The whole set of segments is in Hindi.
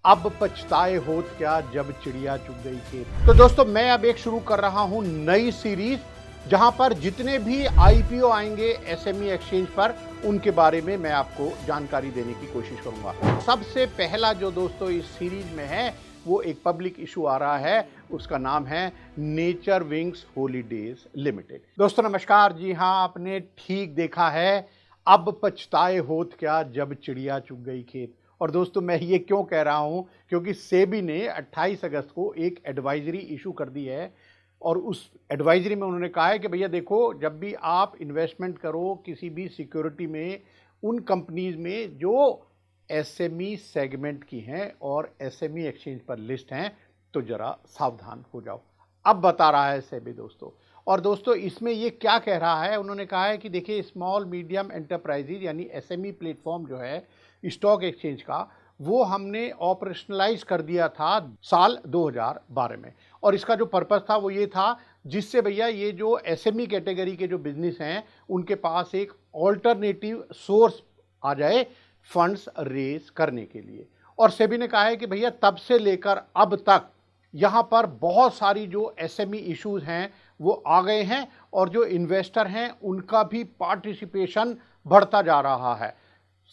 अब पछताए होत क्या जब चिड़िया चुग गई खेत। तो दोस्तों मैं अब एक शुरू कर रहा हूं नई सीरीज जहां पर जितने भी आईपीओ आएंगे एसएमई एक्सचेंज पर उनके बारे में मैं आपको जानकारी देने की कोशिश करूंगा। सबसे पहला जो दोस्तों इस सीरीज में है वो एक पब्लिक इशू आ रहा है, उसका नाम है नेचर विंग्स हॉलीडेज लिमिटेड। दोस्तों नमस्कार, जी हां आपने ठीक देखा है, अब पछताए होत क्या जब चिड़िया चुग गई खेत। और दोस्तों मैं ये क्यों कह रहा हूं, क्योंकि सेबी ने 28 अगस्त को एक एडवाइजरी इशू कर दी है और उस एडवाइजरी में उन्होंने कहा है कि भैया देखो, जब भी आप इन्वेस्टमेंट करो किसी भी सिक्योरिटी में, उन कंपनीज में जो एसएमई सेगमेंट की हैं और एसएमई एक्सचेंज पर लिस्ट हैं, तो जरा सावधान हो जाओ। अब बता रहा है सेबी दोस्तों। और दोस्तों इसमें ये क्या कह रहा है, उन्होंने कहा है कि देखिए स्मॉल मीडियम एंटरप्राइजेज यानी एसएमई प्लेटफॉर्म जो है स्टॉक एक्सचेंज का, वो हमने ऑपरेशनलाइज कर दिया था साल 2012 में। और इसका जो पर्पस था वो ये था जिससे भैया ये जो एसएमई कैटेगरी के जो बिजनेस हैं उनके पास एक ऑल्टरनेटिव सोर्स आ जाए फंड्स रेज करने के लिए। और सेबी ने कहा है कि भैया तब से लेकर अब तक यहाँ पर बहुत सारी जो एसएमई इश्यूज हैं वो आ गए हैं और जो इन्वेस्टर हैं उनका भी पार्टिसिपेशन बढ़ता जा रहा है।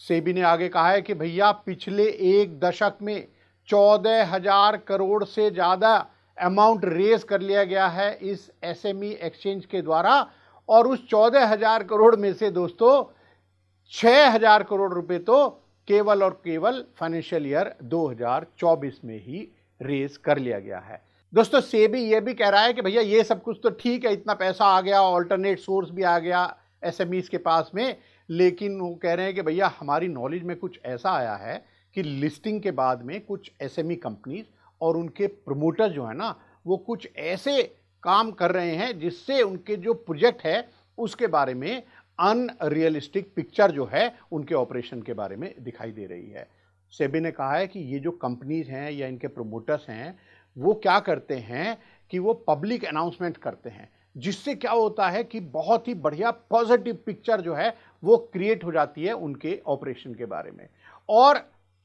सेबी ने आगे कहा है कि भैया पिछले एक दशक में 14,000 करोड़ से ज़्यादा अमाउंट रेज कर लिया गया है इस एसएमई एक्सचेंज के द्वारा। और उस 14,000 करोड़ में से दोस्तों 6,000 करोड़ रुपए तो केवल और केवल फाइनेंशियल ईयर 2024 में ही रेज कर लिया गया है। दोस्तों सेबी ये भी कह रहा है कि भैया ये सब कुछ तो ठीक है, इतना पैसा आ गया, ऑल्टरनेट सोर्स भी आ गया एसएमईज के पास में, लेकिन वो कह रहे हैं कि भैया हमारी नॉलेज में कुछ ऐसा आया है कि लिस्टिंग के बाद में कुछ एसएमई कंपनीज और उनके प्रमोटर जो है ना, वो कुछ ऐसे काम कर रहे हैं जिससे उनके जो प्रोजेक्ट है उसके बारे में अनरियलिस्टिक पिक्चर जो है उनके ऑपरेशन के बारे में दिखाई दे रही है। सेबी ने कहा है कि ये जो कंपनीज हैं या इनके प्रमोटर्स हैं वो क्या करते हैं कि वो पब्लिक अनाउंसमेंट करते हैं, जिससे क्या होता है कि बहुत ही बढ़िया पॉजिटिव पिक्चर जो है वो क्रिएट हो जाती है उनके ऑपरेशन के बारे में। और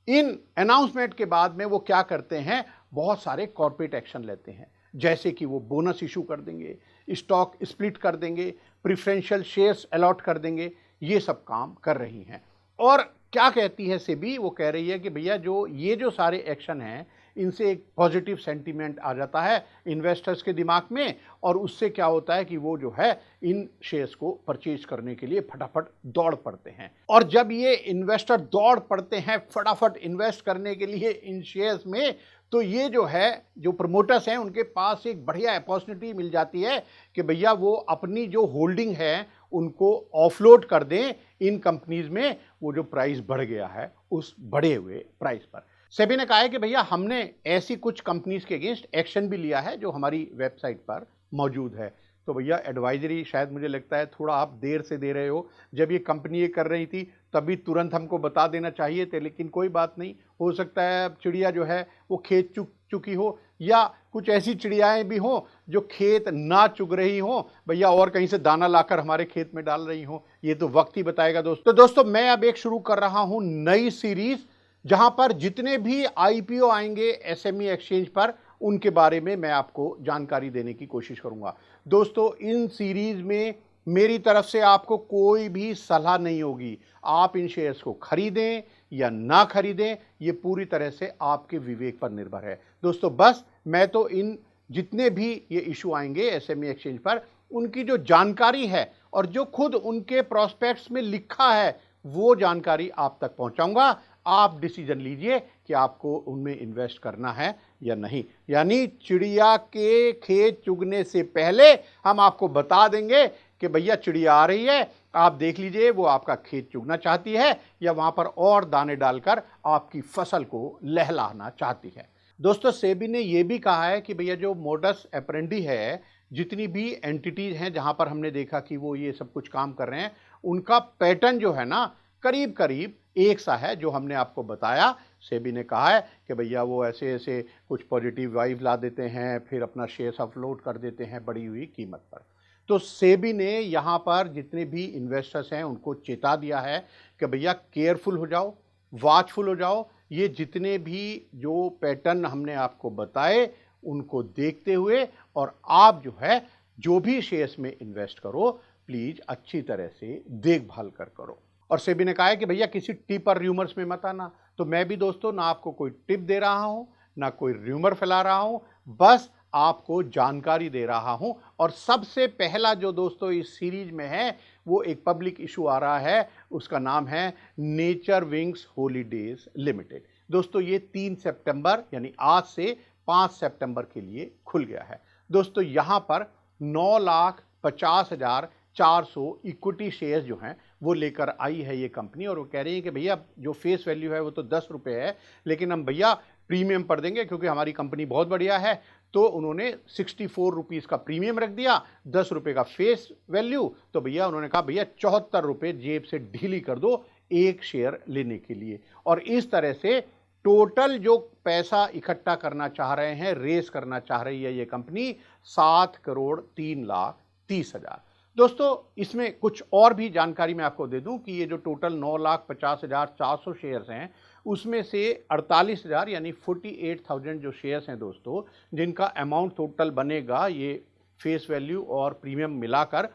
इन अनाउंसमेंट के बाद में वो क्या करते हैं, बहुत सारे कॉर्पोरेट एक्शन लेते हैं, जैसे कि वो बोनस इशू कर देंगे, स्टॉक स्प्लिट कर देंगे, प्रिफरेंशियल शेयर्स अलॉट कर देंगे, ये सब काम कर रही हैं। और क्या कहती है सेबी, वो कह रही है कि भैया ये जो सारे एक्शन हैं इनसे एक पॉजिटिव सेंटीमेंट आ जाता है इन्वेस्टर्स के दिमाग में, और उससे क्या होता है कि वो जो है इन शेयर्स को परचेज करने के लिए फटाफट दौड़ पड़ते हैं। और जब ये इन्वेस्टर दौड़ पड़ते हैं फटाफट इन्वेस्ट करने के लिए इन शेयर्स में, तो ये जो है जो प्रमोटर्स हैं उनके पास एक बढ़िया अपॉर्चुनिटी मिल जाती है कि भैया वो अपनी जो होल्डिंग है उनको ऑफलोड कर दें इन कंपनीज में, वो जो प्राइस बढ़ गया है उस बढ़े हुए प्राइस पर। सेबी ने कहा है कि भैया हमने ऐसी कुछ कंपनीज के अगेंस्ट एक्शन भी लिया है जो हमारी वेबसाइट पर मौजूद है। तो भैया एडवाइजरी शायद मुझे लगता है थोड़ा आप देर से दे रहे हो, जब ये कंपनी ये कर रही थी तभी तुरंत हमको बता देना चाहिए थे, लेकिन कोई बात नहीं, हो सकता है अब चिड़िया जो है वो खेत चुग चुकी हो या कुछ ऐसी चिड़ियाएं भी हों जो खेत ना चुग रही हों भैया और कहीं से दाना लाकर हमारे खेत में डाल रही हों, ये तो वक्त ही बताएगा दोस्तों मैं अब एक शुरू कर रहा हूं नई सीरीज जहां पर जितने भी आईपीओ आएंगे एसएमई एक्सचेंज पर उनके बारे में मैं आपको जानकारी देने की कोशिश करूंगा। दोस्तों इन सीरीज में मेरी तरफ से आपको कोई भी सलाह नहीं होगी, आप इन शेयर्स को खरीदें या ना खरीदें ये पूरी तरह से आपके विवेक पर निर्भर है। दोस्तों बस मैं तो इन जितने भी ये इशू आएंगे एसएमई एक्सचेंज पर उनकी जो जानकारी है और जो खुद उनके प्रोस्पेक्ट्स में लिखा है वो जानकारी आप तक पहुंचाऊंगा। आप डिसीजन लीजिए कि आपको उनमें इन्वेस्ट करना है या नहीं। यानी चिड़िया के खेत चुगने से पहले हम आपको बता देंगे कि भैया चिड़िया आ रही है, आप देख लीजिए वो आपका खेत चुगना चाहती है या वहां पर और दाने डालकर आपकी फसल को लहलाना चाहती है। दोस्तों सेबी ने यह भी कहा है कि भैया जो मोडस ऑपरेंडी है, जितनी भी एंटिटीज हैं जहां पर हमने देखा कि वो ये सब कुछ काम कर रहे हैं, उनका पैटर्न जो है ना करीब करीब एक सा है जो हमने आपको बताया। सेबी ने कहा है कि भैया वो ऐसे ऐसे कुछ पॉजिटिव वाइब ला देते हैं, फिर अपना शेयर्स अपलोड कर देते हैं बढ़ी हुई कीमत पर। तो सेबी ने यहाँ पर जितने भी इन्वेस्टर्स हैं उनको चेता दिया है कि भैया केयरफुल हो जाओ, वॉचफुल हो जाओ, ये जितने भी जो पैटर्न हमने आपको बताए उनको देखते हुए और आप जो है जो भी शेयर्स में इन्वेस्ट करो प्लीज अच्छी तरह से देखभाल कर करो। और सेबी ने कहा है कि भैया किसी टिप और र्यूमर्स में मत आना। तो मैं भी दोस्तों ना आपको कोई टिप दे रहा हूं ना कोई र्यूमर फैला रहा हूं, बस आपको जानकारी दे रहा हूं। और सबसे पहला जो दोस्तों इस सीरीज में है वो एक पब्लिक इशू आ रहा है, उसका नाम है नेचर विंग्स हॉलीडेज लिमिटेड। दोस्तों ये 3 सितंबर यानी आज से 5 सितंबर के लिए खुल गया है। दोस्तों यहां पर 9,50,400 इक्विटी शेयर्स जो हैं वो लेकर आई है ये कंपनी। और वो कह रही है कि भैया जो फेस वैल्यू है वो तो 10 रुपये है, लेकिन हम भैया प्रीमियम पर देंगे क्योंकि हमारी कंपनी बहुत बढ़िया है। तो उन्होंने 64 रुपीज़ का प्रीमियम रख दिया, 10 रुपये का फेस वैल्यू। तो भैया उन्होंने कहा भैया 74 रुपये जेब से ढीली कर दो एक शेयर लेने के लिए। और इस तरह से टोटल जो पैसा इकट्ठा करना चाह रहे हैं, रेस करना चाह रही है ये कंपनी 7,03,30,000। दोस्तों इसमें कुछ और भी जानकारी मैं आपको दे दूं कि ये जो टोटल 9,50,400 शेयर्स हैं उसमें से 48,000 यानी 48,000 जो शेयर्स हैं दोस्तों, जिनका अमाउंट टोटल बनेगा ये फेस वैल्यू और प्रीमियम मिलाकर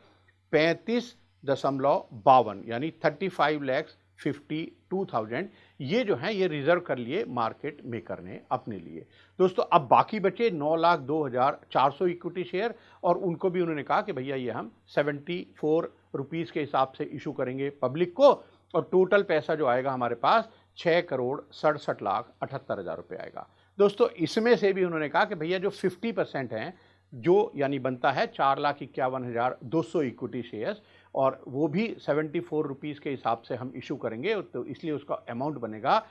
35.52 यानी 35,52,000 ये जो हैं ये रिजर्व कर लिए मार्केट मेकर ने अपने लिए। दोस्तों अब बाकी बचे 9,02,400 इक्विटी शेयर और उनको भी उन्होंने कहा कि भैया ये हम 74 रुपीज़ के हिसाब से इशू करेंगे पब्लिक को और टोटल पैसा जो आएगा हमारे पास 6,67,78,000 रुपये आएगा। दोस्तों इसमें से भी उन्होंने कहा कि भैया जो 50% हैं जो यानी बनता है 4,51,200 इक्विटी शेयर्स और वो भी 74 रुपीज़ के हिसाब से हम इशू करेंगे, तो इसलिए उसका अमाउंट बनेगा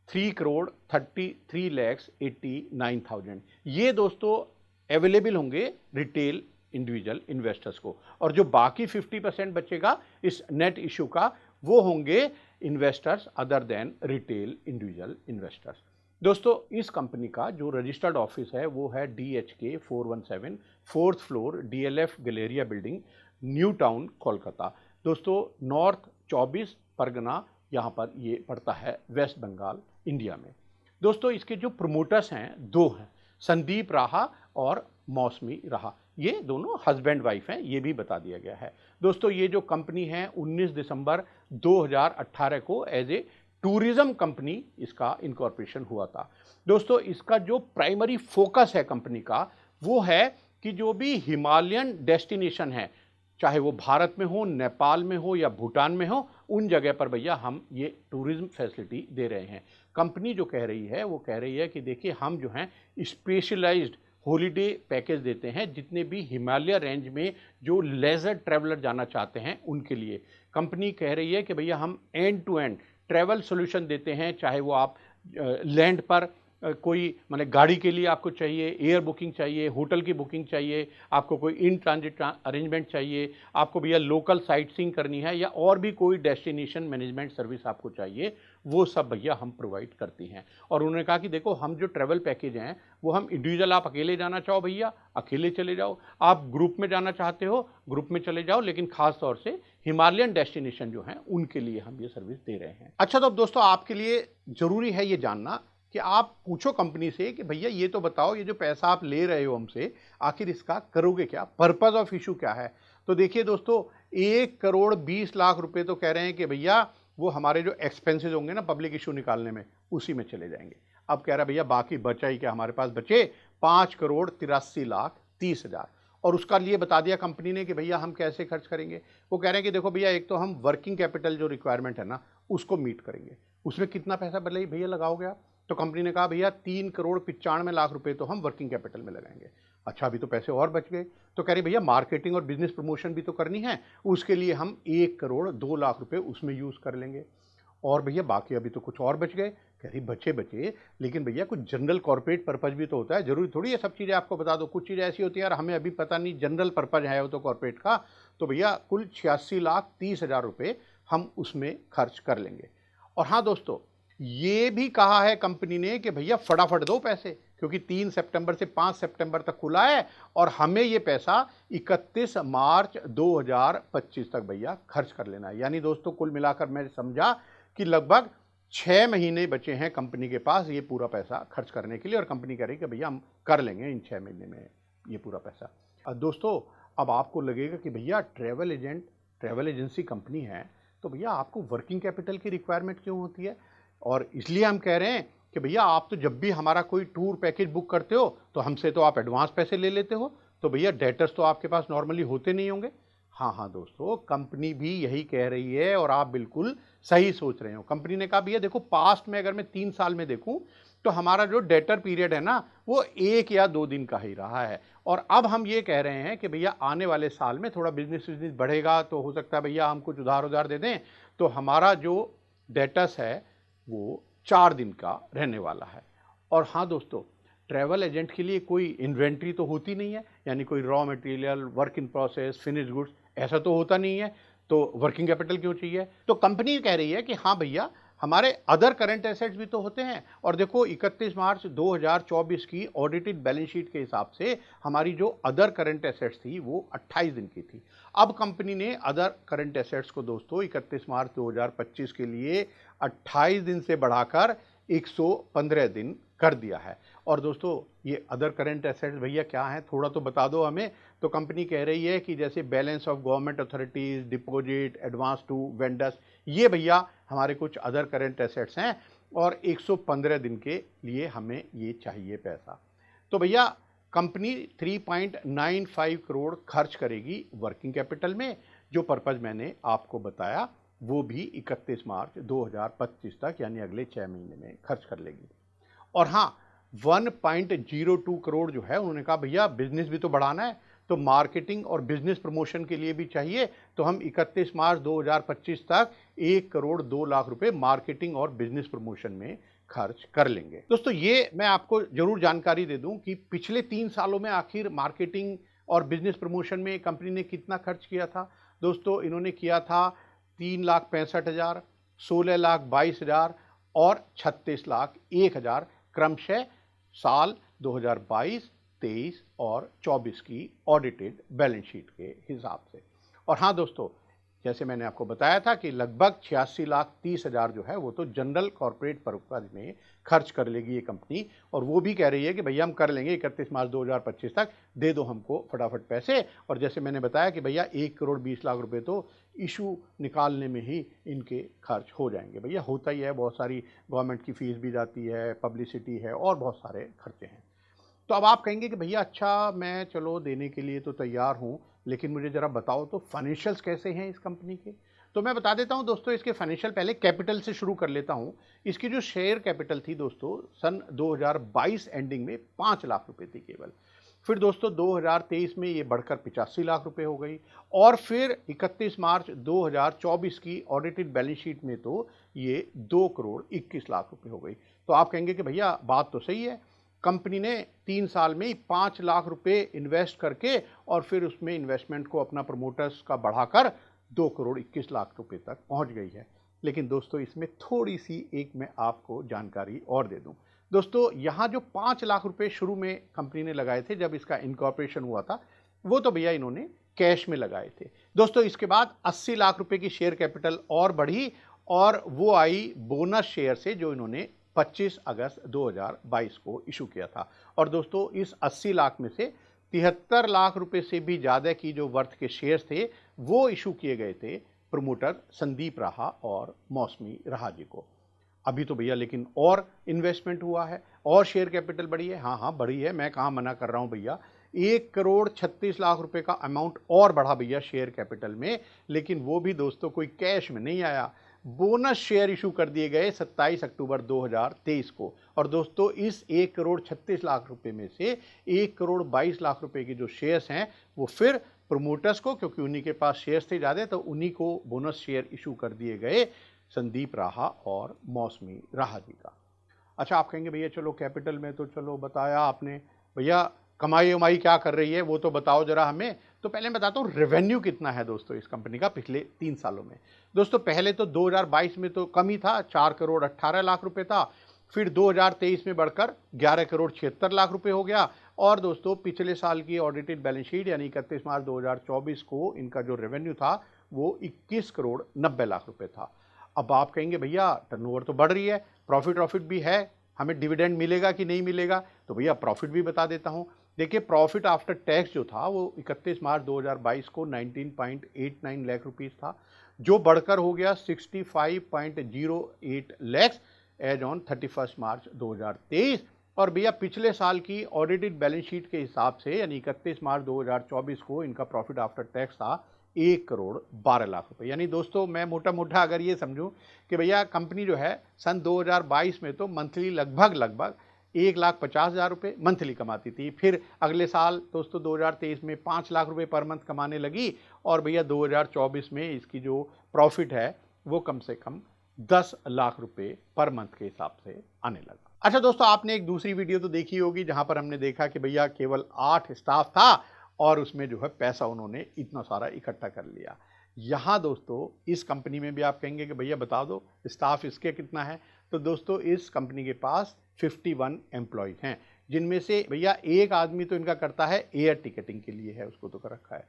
3,33,89,000। ये दोस्तों अवेलेबल होंगे रिटेल इंडिविजुअल इन्वेस्टर्स को। और जो बाकी 50% बचेगा इस नेट इशू का वो होंगे investors other than retail individual investors. दोस्तों इस कंपनी का जो रजिस्टर्ड ऑफिस है वो है DHK 417 4th floor DLF Galleria building, new town, Kolkata. दोस्तों नॉर्थ 24 परगना यहाँ पर ये पड़ता है, वेस्ट बंगाल, इंडिया में। दोस्तों इसके जो प्रमोटर्स हैं दो हैं, संदीप राहा और मौसमी राहा। ये दोनों हस्बैंड वाइफ हैं, ये भी बता दिया गया है। दोस्तों ये जो कंपनी है 19 दिसंबर 2018 को एज ए टूरिज्म कंपनी इसका इनकॉर्पोरेशन हुआ था। दोस्तों इसका जो प्राइमरी फोकस है कंपनी का वो है कि जो भी हिमालयन डेस्टिनेशन है, चाहे वो भारत में हो, नेपाल में हो या भूटान में हो, उन जगह पर भैया हम ये टूरिज्म फैसिलिटी दे रहे हैं। कंपनी जो कह रही है वो कह रही है कि देखिए हम जो हैं स्पेशलाइज्ड हॉलीडे पैकेज देते हैं जितने भी हिमालय रेंज में जो लेजर ट्रैवलर जाना चाहते हैं उनके लिए। कंपनी कह रही है कि भैया हम end to end travel solution देते हैं, चाहे वो आप लैंड पर कोई माने गाड़ी के लिए आपको चाहिए, एयर बुकिंग चाहिए, होटल की बुकिंग चाहिए, आपको कोई इन ट्रांजिट अरेंजमेंट चाहिए, आपको भैया लोकल साइट सीइंग करनी है या और भी कोई डेस्टिनेशन मैनेजमेंट सर्विस आपको चाहिए, वो सब भैया हम प्रोवाइड करती हैं। और उन्होंने कहा कि देखो हम जो ट्रैवल पैकेज हैं वो हम इंडिविजुअल, आप अकेले जाना चाहो भैया अकेले चले जाओ, आप ग्रुप में जाना चाहते हो ग्रुप में चले जाओ, लेकिन खास तौर से हिमालयन डेस्टिनेशन जो हैं उनके लिए हम ये सर्विस दे रहे हैं। अच्छा तो अब दोस्तों आपके लिए ज़रूरी है ये जानना कि आप पूछो कंपनी से कि भैया ये तो बताओ ये जो पैसा आप ले रहे हो हमसे आखिर इसका करोगे क्या, पर्पस ऑफ इशू क्या है। तो देखिए दोस्तों 1,20,00,000 रुपए तो कह रहे हैं कि भैया वो हमारे जो एक्सपेंसेस होंगे ना पब्लिक इशू निकालने में उसी में चले जाएंगे। अब कह रहा है भैया बाकी बचा ही क्या, हमारे पास बचे 5,83,30,000 और उसका लिए बता दिया कंपनी ने कि भैया हम कैसे खर्च करेंगे। वो कह रहे हैं कि देखो भैया एक तो हम वर्किंग कैपिटल जो रिक्वायरमेंट है ना उसको मीट करेंगे, उसमें कितना पैसा भैया लगाओगे आप। तो कंपनी ने कहा भैया 3,95,00,000 रुपए तो हम वर्किंग कैपिटल में लगाएंगे। अच्छा अभी तो पैसे और बच गए, तो कह रहे भैया मार्केटिंग और बिजनेस प्रमोशन भी तो करनी है, उसके लिए हम 1,02,00,000 रुपए उसमें यूज़ कर लेंगे। और भैया बाकी अभी तो कुछ और बच गए। कह रही बचे लेकिन भैया कुछ जनरल कॉर्पोरेट पर्पज भी तो होता है, जरूरी थोड़ी ये सब चीज़ें आपको बता दो। कुछ चीज़ें ऐसी होती है यार हमें अभी पता नहीं जनरल पर्पज है वो तो कॉर्पोरेट का, तो भैया कुल 86,30,000 रुपये हम उसमें खर्च कर लेंगे। और हाँ दोस्तों ये भी कहा है कंपनी ने कि भैया फटाफट दो पैसे, क्योंकि 3 सितंबर से 5 सितंबर तक खुला है और हमें ये पैसा 31 मार्च 2025 तक भैया खर्च कर लेना है। यानी दोस्तों कुल मिलाकर मैं समझा कि लगभग 6 महीने बचे हैं कंपनी के पास ये पूरा पैसा खर्च करने के लिए, और कंपनी कह रही है कि भैया हम कर लेंगे इन 6 महीने में ये पूरा पैसा। दोस्तों, अब आपको लगेगा कि भैया ट्रैवल एजेंसी कंपनी है, तो भैया आपको वर्किंग कैपिटल की रिक्वायरमेंट क्यों होती है? और इसलिए हम कह रहे हैं कि भैया आप तो जब भी हमारा कोई टूर पैकेज बुक करते हो तो हमसे तो आप एडवांस पैसे ले लेते हो, तो भैया डेटर्स तो आपके पास नॉर्मली होते नहीं होंगे। हाँ हाँ दोस्तों, कंपनी भी यही कह रही है और आप बिल्कुल सही सोच रहे हो। कंपनी ने कहा भैया देखो, पास्ट में अगर मैं 3 साल में देखूं तो हमारा जो डेटर पीरियड है ना, वो 1 या 2 दिन का ही रहा है। और अब हम ये कह रहे हैं कि भैया आने वाले साल में थोड़ा बिजनेस बढ़ेगा, तो हो सकता है भैया हम कुछ उधार दे दें, तो हमारा जो डेटर्स है वो 4 दिन का रहने वाला है। और हाँ दोस्तों, ट्रैवल एजेंट के लिए कोई इन्वेंट्री तो होती नहीं है, यानी कोई raw material, work in process, finish goods, ऐसा तो होता नहीं है, तो वर्किंग कैपिटल क्यों चाहिए? तो कंपनी कह रही है कि हाँ भैया, हमारे अदर करंट एसेट्स भी तो होते हैं। और देखो, 31 मार्च 2024 की ऑडिटेड बैलेंस शीट के हिसाब से हमारी जो अदर करंट एसेट्स थी वो 28 दिन की थी। अब कंपनी ने अदर करंट एसेट्स को दोस्तों 31 मार्च 2025 के लिए 28 दिन से बढ़ाकर 115 दिन कर दिया है। और दोस्तों, ये अदर करंट एसेट्स भैया क्या हैं, थोड़ा तो बता दो हमें। तो कंपनी कह रही है कि जैसे balance of government authorities, deposit, advance to vendors, ये भैया हमारे कुछ अदर करंट एसेट्स हैं, और 115 दिन के लिए हमें ये चाहिए पैसा। तो भैया कंपनी 3.95 करोड़ खर्च करेगी वर्किंग कैपिटल में। जो पर्पज़ मैंने आपको बताया वो भी 31 मार्च 2025 तक, यानी अगले 6 महीने में खर्च कर लेगी। और हाँ, 1.02 करोड़ जो है, उन्होंने कहा भैया बिजनेस भी तो बढ़ाना है, तो मार्केटिंग और बिजनेस प्रमोशन के लिए भी चाहिए, तो हम 31 मार्च 2025 तक 1 करोड़ 2 लाख रुपए मार्केटिंग और बिजनेस प्रमोशन में खर्च कर लेंगे। दोस्तों, ये मैं आपको जरूर जानकारी दे दूं कि पिछले 3 सालों में आखिर मार्केटिंग और बिजनेस प्रमोशन में कंपनी ने कितना खर्च किया था। दोस्तों, इन्होंने किया था 3,65,000, 16,22,000 और 36,01,000 क्रमशः साल 2022, 23 और 24 की ऑडिटेड बैलेंस शीट के हिसाब से। और हाँ दोस्तों, जैसे मैंने आपको बताया था कि लगभग 86,30,000 जो है वो तो जनरल कॉर्पोरेट पर्पज में खर्च कर लेगी ये कंपनी, और वो भी कह रही है कि भैया हम कर लेंगे 31 मार्च 2025 तक, दे दो हमको फटाफट पैसे। और जैसे मैंने बताया कि भैया 1 करोड़ 20 लाख रुपए तो इशू निकालने में ही इनके खर्च हो जाएंगे। भैया होता ही है, बहुत सारी गवर्नमेंट की फीस भी जाती है, पब्लिसिटी है, और बहुत सारे खर्चे हैं। तो अब आप कहेंगे कि भैया अच्छा, मैं चलो देने के लिए तो तैयार हूँ, लेकिन मुझे ज़रा बताओ तो फाइनेंशियल्स कैसे हैं इस कंपनी के। तो मैं बता देता हूँ दोस्तों इसके फाइनेंशियल। पहले कैपिटल से शुरू कर लेता हूँ। इसकी जो शेयर कैपिटल थी दोस्तों सन 2022 एंडिंग में 5 लाख रुपए थी केवल। फिर दोस्तों 2023 में ये बढ़कर 85 लाख रुपए हो गई, और फिर 31 मार्च 2024 की ऑडिटेड बैलेंस शीट में तो ये 2 करोड़ 21 लाख रुपए हो गई। तो आप कहेंगे कि भैया बात तो सही है, कंपनी ने 3 साल में ही 5 लाख रुपए इन्वेस्ट करके और फिर उसमें इन्वेस्टमेंट को अपना प्रमोटर्स का बढ़ाकर 2 करोड़ 21 लाख रुपए तक पहुंच गई है। लेकिन दोस्तों, इसमें थोड़ी सी एक मैं आपको जानकारी और दे दूं। दोस्तों, यहाँ जो 5 लाख रुपए शुरू में कंपनी ने लगाए थे जब इसका इनकॉर्पोरेशन हुआ था, वो तो भैया इन्होंने कैश में लगाए थे। दोस्तों, इसके बाद 80 लाख रुपए की शेयर कैपिटल और बढ़ी, और वो आई बोनस शेयर से, जो इन्होंने 25 अगस्त 2022 को इशू किया था। और दोस्तों, इस 80 लाख में से 73 लाख रुपए से भी ज़्यादा की जो वर्थ के शेयर्स थे वो इशू किए गए थे प्रमोटर संदीप राहा और मौसमी राहा जी को। अभी तो भैया लेकिन और इन्वेस्टमेंट हुआ है और शेयर कैपिटल बढ़ी है। हाँ हाँ, बढ़ी है, मैं कहाँ मना कर रहा हूँ भैया। 1 करोड़ 36 लाख रुपए का अमाउंट और बढ़ा भैया शेयर कैपिटल में, लेकिन वो भी दोस्तों कोई कैश में नहीं आया। बोनस शेयर इशू कर दिए गए 27 अक्टूबर 2023 को। और दोस्तों, इस 1 करोड़ 36 लाख रुपए में से 1 करोड़ 22 लाख रुपए के जो शेयर्स हैं वो फिर प्रमोटर्स को, क्योंकि उन्हीं के पास शेयर्स थे ज़्यादा, तो उन्हीं को बोनस शेयर इशू कर दिए गए संदीप राहा और मौसमी राहा जी का। अच्छा, आप कहेंगे भैया चलो कैपिटल में तो चलो बताया आपने, भैया कमाई उमाई क्या कर रही है वो तो बताओ जरा हमें। तो पहले मैं बताता हूँ रेवेन्यू कितना है दोस्तों इस कंपनी का पिछले 3 सालों में। दोस्तों, पहले तो 2022 में तो कम ही था, 4 करोड़ 18 लाख रुपए था। फिर 2023 में बढ़कर 11 करोड़ 76 लाख रुपए हो गया। और दोस्तों, पिछले साल की ऑडिटेड बैलेंस शीट यानी 31 मार्च 2024 को इनका जो रेवेन्यू था वो 21 करोड़ 90 लाख रुपए था। अब आप कहेंगे भैया टर्नओवर तो बढ़ रही है, प्रॉफिट भी है, हमें डिविडेंड मिलेगा कि नहीं मिलेगा? तो भैया प्रॉफिट भी बता देता हूँ। देखिए प्रॉफिट आफ्टर टैक्स जो था वो 31 मार्च 2022 को 19.89 लाख रुपीस था, जो बढ़कर हो गया 65.08 लाख एज ऑन 31 मार्च 2023। और भैया पिछले साल की ऑडिटेड बैलेंस शीट के हिसाब से यानी 31 मार्च 2024 को इनका प्रॉफिट आफ्टर टैक्स था 1,12,00,000 रुपए। यानी दोस्तों मैं मोटा मोटा अगर ये समझूं कि भैया कंपनी जो है सन 2022 में तो मंथली लगभग 1,50,000 रुपये मंथली कमाती थी। फिर अगले साल दोस्तों 2023 में 5 लाख रुपए पर मंथ कमाने लगी और भैया 2024 में इसकी जो प्रॉफिट है वो कम से कम 10 लाख रुपए पर मंथ के हिसाब से आने लगा। अच्छा दोस्तों, आपने एक दूसरी वीडियो तो देखी होगी जहां पर हमने देखा कि भैया केवल 8 स्टाफ था और उसमें जो है पैसा उन्होंने इतना सारा इकट्ठा कर लिया। यहाँ दोस्तों इस कंपनी में भी आप कहेंगे कि भैया बता दो स्टाफ इसके कितना है, तो दोस्तों इस कंपनी के पास 51 एम्प्लॉयज हैं, जिनमें से भैया एक आदमी तो इनका करता है एयर टिकटिंग के लिए है, उसको तो कर रखा है।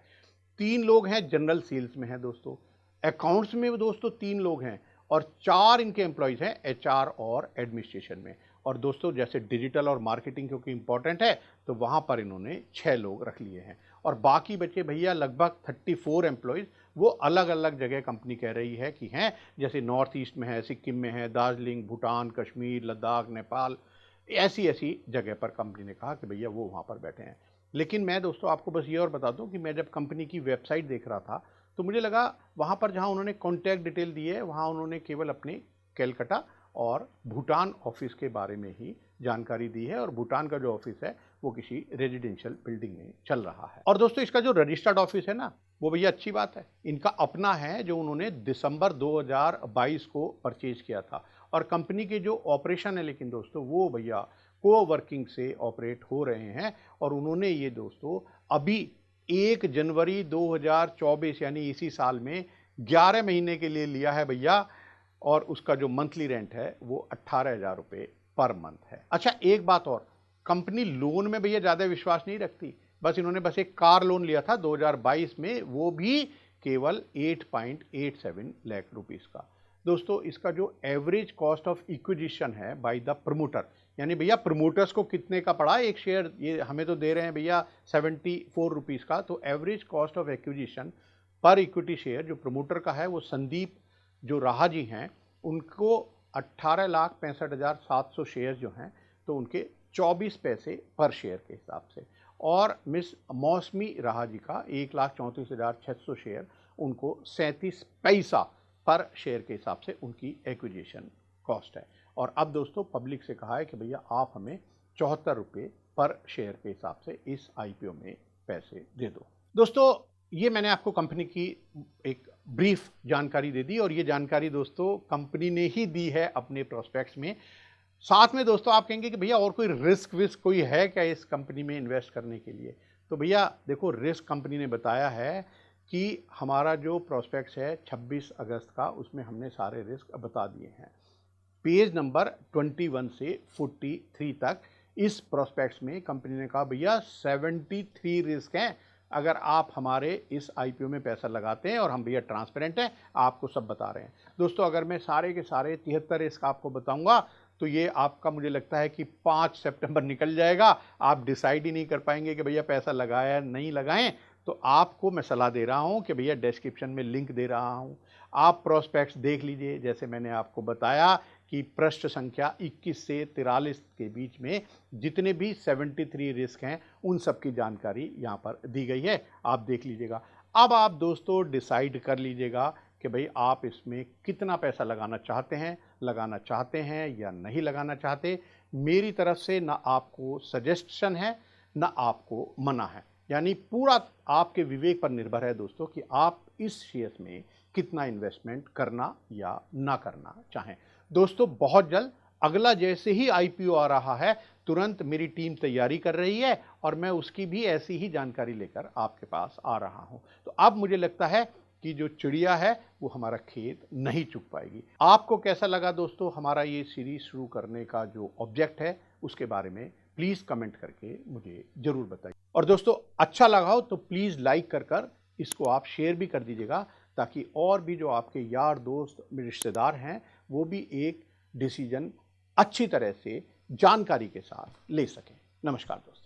3 लोग हैं जनरल सेल्स में है दोस्तों, अकाउंट्स में दोस्तों 3 लोग हैं और 4 इनके एम्प्लॉयज हैं एचआर और एडमिनिस्ट्रेशन में। और दोस्तों जैसे डिजिटल और मार्केटिंग क्योंकि इंपॉर्टेंट है तो वहाँ पर इन्होंने 6 लोग रख लिए हैं और बाकी बचे भैया लगभग 34 एम्प्लॉयज़, वो अलग अलग जगह कंपनी कह रही है कि हैं, जैसे नॉर्थ ईस्ट में है, सिक्किम में है, दार्जिलिंग, भूटान, कश्मीर, लद्दाख, नेपाल, ऐसी ऐसी जगह पर कंपनी ने कहा कि भैया वो वहाँ पर बैठे हैं। लेकिन मैं दोस्तों आपको बस ये और बता दूँ कि मैं जब कंपनी की वेबसाइट देख रहा था तो मुझे लगा वहाँ पर जहाँ उन्होंने कॉन्टैक्ट डिटेल दी है वहाँ उन्होंने केवल अपने कैलकाटा और भूटान ऑफिस के बारे में ही जानकारी दी है और भूटान का जो ऑफिस है वो किसी रेजिडेंशियल बिल्डिंग में चल रहा है। और दोस्तों इसका जो रजिस्टर्ड ऑफिस है ना वो भैया अच्छी बात है, इनका अपना है जो उन्होंने दिसंबर 2022 को परचेज किया था और कंपनी के जो ऑपरेशन है लेकिन दोस्तों वो भैया कोवर्किंग से ऑपरेट हो रहे हैं और उन्होंने ये दोस्तों अभी 1 जनवरी 2024 यानी इसी साल में 11 महीने के लिए लिया है भैया और उसका जो मंथली रेंट है वो 18,000 रुपये पर मंथ है। अच्छा एक बात और, कंपनी लोन में भैया ज़्यादा विश्वास नहीं रखती, बस इन्होंने बस एक कार लोन लिया था 2022 में, वो भी केवल 8.87 लाख रुपीस का। दोस्तों इसका जो एवरेज कॉस्ट ऑफ इक्विजिशन है बाय द प्रमोटर, यानी भैया प्रमोटर्स को कितने का पड़ा एक शेयर, ये हमें तो दे रहे हैं भैया 74 रुपीज़ का, तो एवरेज कॉस्ट ऑफ एक्विजिशन पर इक्विटी शेयर जो प्रमोटर का है वो संदीप जो राहा जी हैं उनको 18,65,700 शेयर जो हैं तो उनके 24 पैसे पर शेयर के हिसाब से, और मिस मौसमी राहा जी का 1,34,600 शेयर उनको 37 पैसा पर शेयर के हिसाब से उनकी एक्विजिशन कॉस्ट है। और अब दोस्तों पब्लिक से कहा है कि भैया आप हमें 74 रुपये पर शेयर के हिसाब से इस आईपीओ में पैसे दे दो। दोस्तों ये मैंने आपको कंपनी की एक ब्रीफ जानकारी दे दी और ये जानकारी दोस्तों कंपनी ने ही दी है अपने प्रोस्पेक्ट्स में। साथ में दोस्तों आप कहेंगे कि भैया और कोई रिस्क विस्क कोई है क्या इस कंपनी में इन्वेस्ट करने के लिए, तो भैया देखो रिस्क कंपनी ने बताया है कि हमारा जो प्रोस्पेक्ट्स है 26 अगस्त का उसमें हमने सारे रिस्क बता दिए हैं। पेज नंबर 21 से 43 तक इस प्रोस्पेक्ट्स में कंपनी ने कहा भैया 73 रिस्क हैं अगर आप हमारे इस आईपीओ में पैसा लगाते हैं और हम भैया ट्रांसपेरेंट हैं, आपको सब बता रहे हैं। दोस्तों अगर मैं सारे के सारे 73 रिस्क आपको बताऊंगा तो ये आपका मुझे लगता है कि 5 सितंबर निकल जाएगा, आप डिसाइड ही नहीं कर पाएंगे कि भैया पैसा लगाया नहीं लगाएं। तो आपको मैं सलाह दे रहा हूं कि भैया डिस्क्रिप्शन में लिंक दे रहा हूं, आप प्रोस्पेक्ट्स देख लीजिए। जैसे मैंने आपको बताया कि पृष्ठ संख्या 21 से 43 के बीच में जितने भी 73 रिस्क हैं उन सब की जानकारी यहाँ पर दी गई है, आप देख लीजिएगा। अब आप दोस्तों डिसाइड कर लीजिएगा कि भाई आप इसमें कितना पैसा लगाना चाहते हैं या नहीं लगाना चाहते। मेरी तरफ से ना आपको सजेशन है ना आपको मना है, यानी पूरा आपके विवेक पर निर्भर है दोस्तों कि आप इस शेयर में कितना इन्वेस्टमेंट करना या ना करना चाहें। दोस्तों बहुत जल्द अगला जैसे ही आईपीओ आ रहा है तुरंत मेरी टीम तैयारी कर रही है और मैं उसकी भी ऐसी ही जानकारी लेकर आपके पास आ रहा हूं। तो अब मुझे लगता है कि जो चिड़िया है वो हमारा खेत नहीं चुग पाएगी। आपको कैसा लगा दोस्तों हमारा ये सीरीज शुरू करने का जो ऑब्जेक्ट है उसके बारे में प्लीज़ कमेंट करके मुझे ज़रूर बताइए। और दोस्तों अच्छा लगा हो तो प्लीज़ लाइक कर इसको आप शेयर भी कर दीजिएगा ताकि और भी जो आपके यार दोस्त रिश्तेदार हैं वो भी एक डिसीजन अच्छी तरह से जानकारी के साथ ले सकें। नमस्कार दोस्तों।